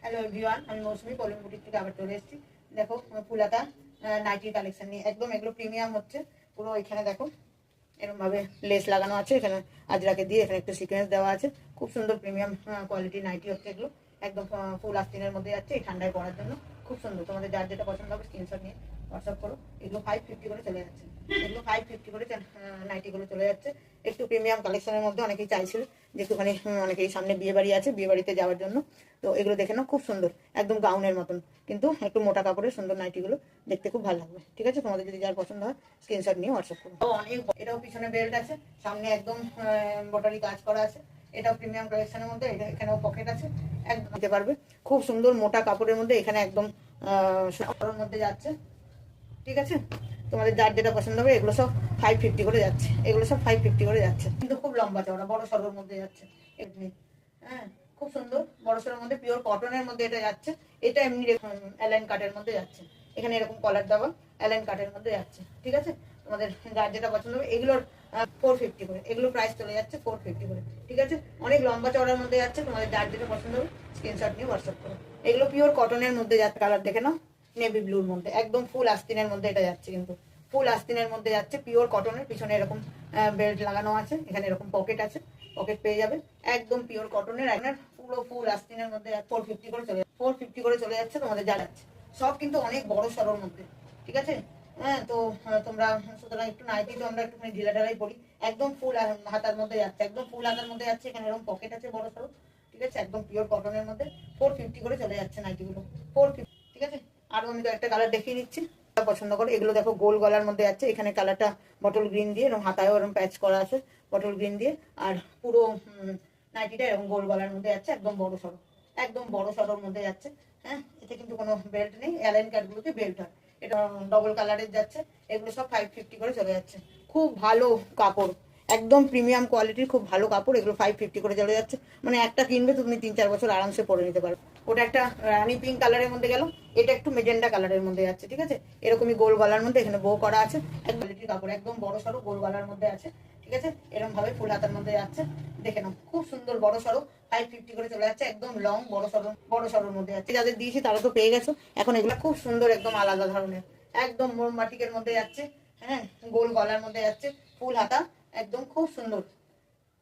Hello everyone, আমি মৌসুমি কলম boutique থেকে আবার চলে এসেছি। দেখো ফুলাতা নাইটির কালেকশন নিয়ে একদম এগুলো প্রিমিয়াম হচ্ছে পুরো। এখানে দেখো এরকম ভাবে লেস লাগানো আছে, এখানে আজরাকে দিয়ে এখানে একটু সিকোয়েন্স দেওয়া আছে। খুব সুন্দর প্রিমিয়াম কোয়ালিটি নাইটি হচ্ছে এগুলো। একদম ফুল আস্তিনের মধ্যে যাচ্ছে, এই ঠান্ডায় পরার জন্য খুব সুন্দর। তোমাদের যার যেটা পছন্দ হবে স্ক্রিনশট নিয়ে হোয়াটসঅ্যাপ করো। এগুলো 550 করে চলে যাচ্ছে, এগুলো 550 করে নাইটিগুলো চলে যাচ্ছে। একটু প্রিমিয়াম কালেকশনের মধ্যে অনেকেই চাইছিল যে একটুখানি অনেকেই সামনে বিয়ে বাড়ি আছে, বিয়ে বাড়িতে যাওয়ার জন্য। তো এগুলো দেখে নাও, খুব সুন্দর একদম গাউনের মতন, কিন্তু একটু মোটা কাপড়ের সুন্দর নাইটিগুলো দেখতে খুব ভালো লাগবে। ঠিক আছে, তোমাদের যদি যার পছন্দ হয় স্ক্রিনশট নিয়ে হোয়াটসঅ্যাপ করো। অনেক এটাও পিছনে বেল্ট আছে, সামনে একদম বটারি কাজ করা আছে। এটাও প্রিমিয়াম কালেকশনের মধ্যে, এটা এখানেও পকেট আছে, একদম নিতে পারবে। খুব সুন্দর মোটা কাপড়ের মধ্যে, এখানে একদম কাপড়ের মধ্যে যাচ্ছে। ঠিক আছে, তোমাদের যার যেটা পছন্দ হবে। এগুলো সব 550 করে যাচ্ছে, এগুলো সব 550 করে যাচ্ছে, কিন্তু খুব লম্বা চওড়া বড় সরোর মধ্যে যাচ্ছে এমনি। হ্যাঁ, খুব সুন্দর বড় সরোর মধ্যে পিওর কটনের মধ্যে এটা যাচ্ছে। এটা এমনি অ্যালাইন কাটের মধ্যে যাচ্ছে, এখানে এরকম কলার দেওয়া অ্যালাইন কাটের মধ্যে যাচ্ছে। ঠিক আছে, তোমাদের যার যেটা পছন্দ হবে। এগুলোর 450 করে, এগুলো প্রাইস চলে যাচ্ছে 450 করে। ঠিক আছে, অনেক লম্বা চওড়ার মধ্যে যাচ্ছে। তোমাদের যার যেটা পছন্দ হবে স্ক্রিনশট নিয়ে হোয়াটসঅ্যাপ করো। এগুলো পিওর কটনের মধ্যে যাচ্ছে, কালার দেখে নাও, নেভি ব্লুর মধ্যে একদম ফুল আস্তিনের মধ্যে এটা যাচ্ছে, কিন্তু ফুল আস্তিনের মধ্যে যাচ্ছে, পিওর কটনের। পিছনে এরকম বেল্ট লাগানো আছে, এখানে এরকম পকেট আছে, পকেট পেয়ে যাবে। একদম পিওর কটনের, একদম পুরো ফুল আস্তিনের মধ্যে 450 করে চলে যাচ্ছে, 450 করে চলে যাচ্ছে তোমাদের যা যাচ্ছে। সব কিন্তু অনেক বড় সরোর মধ্যে। ঠিক আছে, হ্যাঁ তো তোমরা সুতরাং একটু নাইটি তো আমরা একটুখানি ঢিলা ঢালাই পড়ি। একদম ফুল হাতার মধ্যে যাচ্ছে, একদম ফুল হাতার মধ্যে যাচ্ছে। এখানে এরকম পকেট আছে বড় সরো। ঠিক আছে, একদম পিওর কটনের মধ্যে 450 করে চলে যাচ্ছে নাইটিগুলো, 450। ঠিক আছে, আরো আমি তো একটা কালার দেখিয়ে দিচ্ছি, পছন্দ করো। এগুলো দেখো গোল গলার মধ্যে যাচ্ছে, এখানে কালারটা বটল গ্রিন দিয়ে, এবং হাতায়ও এরকম প্যাচ করা আছে বটল গ্রিন দিয়ে। আর পুরো নাইটিটা এরকম গোল গলার মধ্যে যাচ্ছে, একদম বড় সড়ো, একদম বড় সড়োর মধ্যে যাচ্ছে। হ্যাঁ, এতে কিন্তু কোনো বেল্ট নেই, অ্যালাইন কাটগুলোতে বেল্ট হয়। এটা ডবল কালারের যাচ্ছে, এগুলো সব 550 করে চলে যাচ্ছে। খুব ভালো কাপড়, একদম প্রিমিয়াম কোয়ালিটির খুব ভালো কাপড়। এগুলো 550 করে চলে যাচ্ছে, মানে একটা কিনবে তুমি 3-4 বছর আরামসে পরে নিতে পারো। ওটা একটা রানি পিঙ্ক কালারের মধ্যে গেল, এটা একটু মেজেন্ডা কালারের মধ্যে যাচ্ছে। ঠিক আছে, এরকমই গোল গলার মধ্যে, এখানে বো করা আছে, এক কোয়ালিটির কাপড়, একদম বড় সড়ো গোল গলার মধ্যে আছে। ঠিক আছে, এরকম ভাবে ফুল হাতার মধ্যে যাচ্ছে, দেখে নাও খুব সুন্দর বড় সড়ো। 550 করে চলে যাচ্ছে, একদম লং বড় সড়োর মধ্যে যাচ্ছে। যাদের দিয়েছি তারা তো পেয়ে গেছো। এখন এগুলো খুব সুন্দর, একদম আলাদা ধরনের, একদম মোমবাটিকের মধ্যে যাচ্ছে। হ্যাঁ, গোল গলার মধ্যে যাচ্ছে, ফুল হাতা, একদম খুব সুন্দর,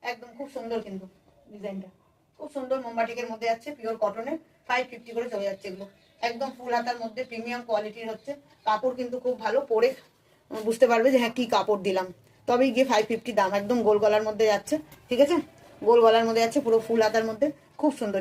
একদম খুব সুন্দর, কিন্তু ডিজাইনটা খুব সুন্দর। মোমবাটিকের মধ্যে যাচ্ছে, পিওর কটনের, 550 করে চলে যাচ্ছে এগুলো। একদম ফুল হাতার মধ্যে প্রিমিয়াম কোয়ালিটির হচ্ছে কাপড়, কিন্তু খুব ভালো। পরে বুঝতে পারবে যে হ্যাঁ কি কাপড় দিলাম, তবেই গিয়ে 550 দাম। একদম গোল গলার মধ্যে যাচ্ছে। ঠিক আছে, গোল গলার মধ্যে যাচ্ছে, পুরো ফুল হাতার মধ্যে, খুব সুন্দর।